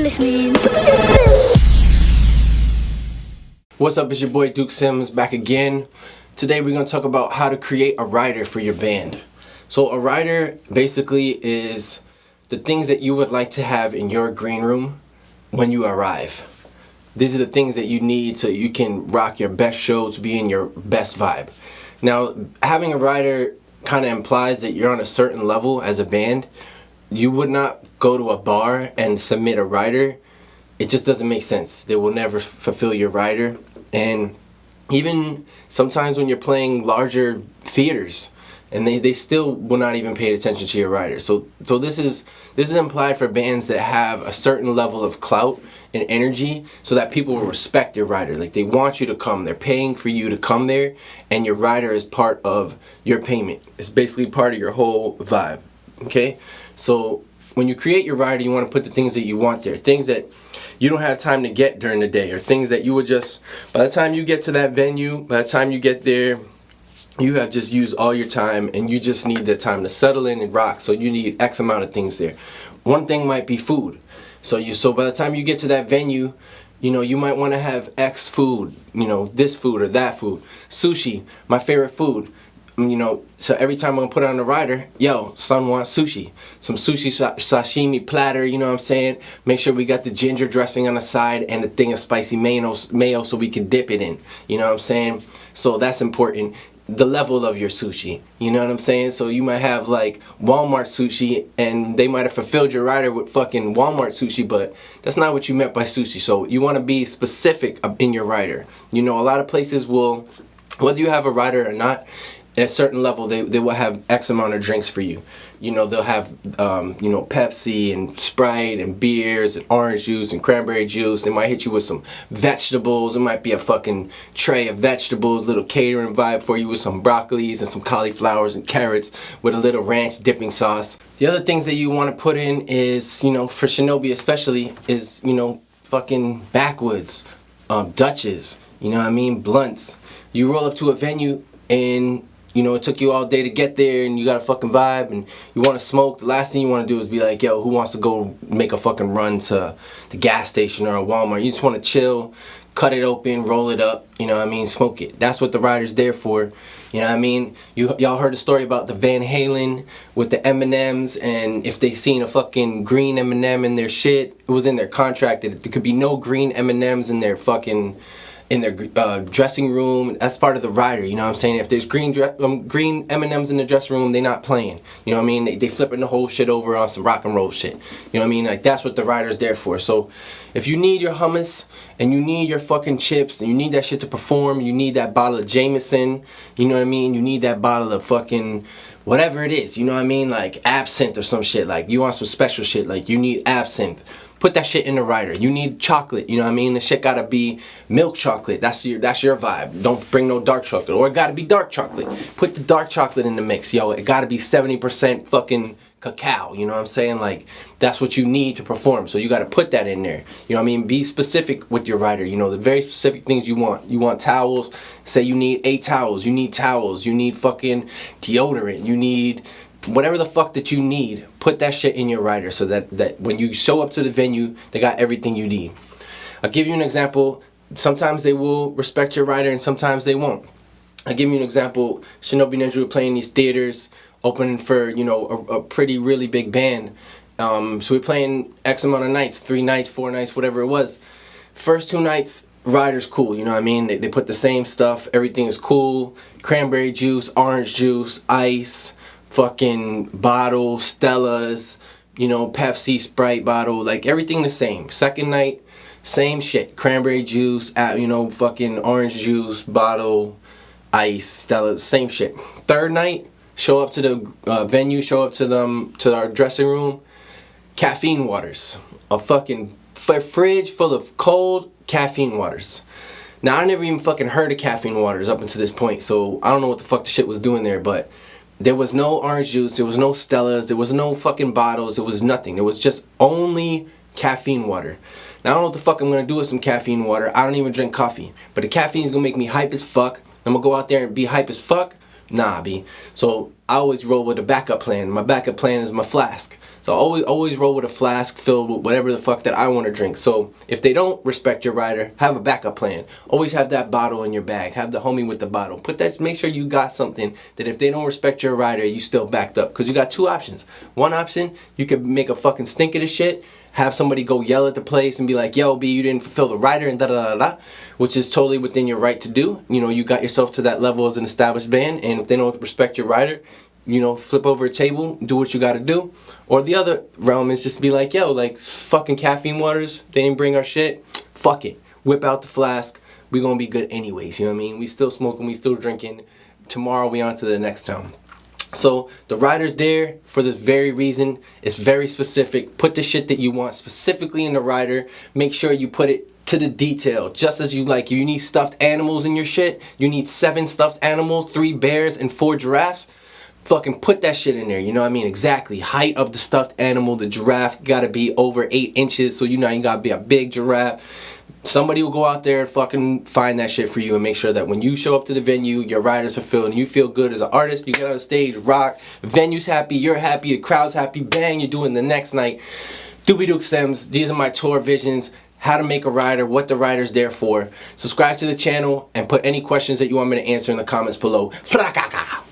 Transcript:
listening. What's up, it's your boy Duke Sims back again. Today we're going to talk about how to create a rider for your band. So a rider basically is the things that you would like to have in your green room when you arrive. These are the things that you need so you can rock your best show, to be in your best vibe. Now, having a rider kind of implies that you're on a certain level as a band. You would not go to a bar and submit a rider. It just doesn't make sense. They will never fulfill your rider. And even sometimes when you're playing larger theaters, and they still will not even pay attention to your rider. So this is implied for bands that have a certain level of clout and energy, so that people will respect your rider. Like, they want you to come. They're paying for you to come there, and your rider is part of your payment. It's basically part of your whole vibe. Okay? So when you create your rider, you want to put the things that you want there, things that you don't have time to get during the day, or things that you would just, by the time you get to that venue, by the time you get there, you have just used all your time, and you just need the time to settle in and rock. So you need X amount of things there. One thing might be food. So by the time you get to that venue, you might want to have X food, this food or that food. Sushi, my favorite food. So every time I'm going to put it on the rider, son wants sushi. Some sushi sashimi platter, you know what I'm saying? Make sure we got the ginger dressing on the side and the thing of spicy mayo so we can dip it in. You know what I'm saying? So that's important. The level of your sushi, you know what I'm saying? So you might have like Walmart sushi, and they might have fulfilled your rider with fucking Walmart sushi, but that's not what you meant by sushi. So you want to be specific in your rider. A lot of places will, whether you have a rider or not, at a certain level, they will have X amount of drinks for you. They'll have, Pepsi and Sprite and beers and orange juice and cranberry juice. They might hit you with some vegetables. It might be a fucking tray of vegetables, little catering vibe for you with some broccolis and some cauliflowers and carrots with a little ranch dipping sauce. The other things that you want to put in is, for Shinobi especially, is, fucking backwoods, Dutches, blunts. You roll up to a venue and it took you all day to get there, and you got a fucking vibe, and you want to smoke. The last thing you want to do is be like, yo, who wants to go make a fucking run to the gas station or a Walmart? You just want to chill, cut it open, roll it up, smoke it. That's what the rider's there for. Y'all heard the story about the Van Halen with the M&Ms, and if they seen a fucking green M&M in their shit, it was in their contract that there could be no green M&Ms in their fucking dressing room. That's part of the rider, If there's green M&Ms in the dressing room, they're not playing. They flipping the whole shit over on some rock and roll shit. Like, that's what the rider's there for. So if you need your hummus and you need your fucking chips and you need that shit to perform, you need that bottle of Jameson, you need that bottle of fucking whatever it is, like absinthe or some shit. Like, you want some special shit, like you need absinthe. Put that shit in the rider. You need chocolate, The shit gotta be milk chocolate. That's your vibe. Don't bring no dark chocolate. Or it gotta be dark chocolate. Put the dark chocolate in the mix, It gotta be 70% fucking cacao. Like, that's what you need to perform. So you gotta put that in there. Be specific with your rider. The very specific things you want. You want towels. Say you need 8 towels. You need towels. You need fucking deodorant. You need whatever the fuck that you need. Put that shit in your rider so that when you show up to the venue, they got everything you need. I'll give you an example. Sometimes they will respect your rider and sometimes they won't. I'll give you an example. Shinobi Ninja were playing these theaters, opening for, a pretty really big band. So we're playing X amount of nights, 3 nights, 4 nights, whatever it was. First 2 nights, rider's cool, They put the same stuff. Everything is cool. Cranberry juice, orange juice, ice, fucking bottle, Stellas, Pepsi, Sprite bottle, like everything the same. Second night, same shit. Cranberry juice, fucking orange juice, bottle, ice, Stellas, same shit. Third night, show up to the venue, show up to our dressing room, caffeine waters. A fucking fridge full of cold caffeine waters. Now, I never even fucking heard of caffeine waters up until this point, so I don't know what the fuck the shit was doing there, but there was no orange juice, there was no Stellas, there was no fucking bottles, there was nothing. There was just only caffeine water. Now, I don't know what the fuck I'm gonna do with some caffeine water. I don't even drink coffee. But the caffeine is gonna make me hype as fuck. I'm gonna go out there and be hype as fuck, Nah, B. So I always roll with a backup plan. My backup plan is my flask. So I always roll with a flask filled with whatever the fuck that I want to drink. So if they don't respect your rider, have a backup plan. Always have that bottle in your bag. Have the homie with the bottle. Make sure you got something that if they don't respect your rider, you still backed up. Because you got two options. One option, you could make a fucking stink of the shit. Have somebody go yell at the place and be like, yo, B, you didn't fulfill the rider and da-da-da-da, which is totally within your right to do. You know, you got yourself to that level as an established band, and if they don't respect your rider, you know, flip over a table, do what you gotta do. Or the other realm is just be like, yo, like, fucking caffeine waters, they didn't bring our shit, fuck it. Whip out the flask, we gonna be good anyways, you know what I mean? We still smoking, we still drinking. Tomorrow we on to the next town. So the rider's there for this very reason. It's very specific. Put the shit that you want specifically in the rider. Make sure you put it to the detail, just as you like. You need stuffed animals in your shit. You need 7 stuffed animals, 3 bears, and 4 giraffes. Fucking put that shit in there, you know what I mean? Exactly. Height of the stuffed animal, the giraffe gotta be over 8 inches, so you know you gotta be a big giraffe. Somebody will go out there and fucking find that shit for you and make sure that when you show up to the venue, your rider's fulfilled and you feel good as an artist. You get on the stage, rock, venue's happy, you're happy, the crowd's happy, bang, you're doing the next night. doobiedukesims, these are my tour visions, how to make a rider, what the rider's there for. Subscribe to the channel and put any questions that you want me to answer in the comments below. Frakaka!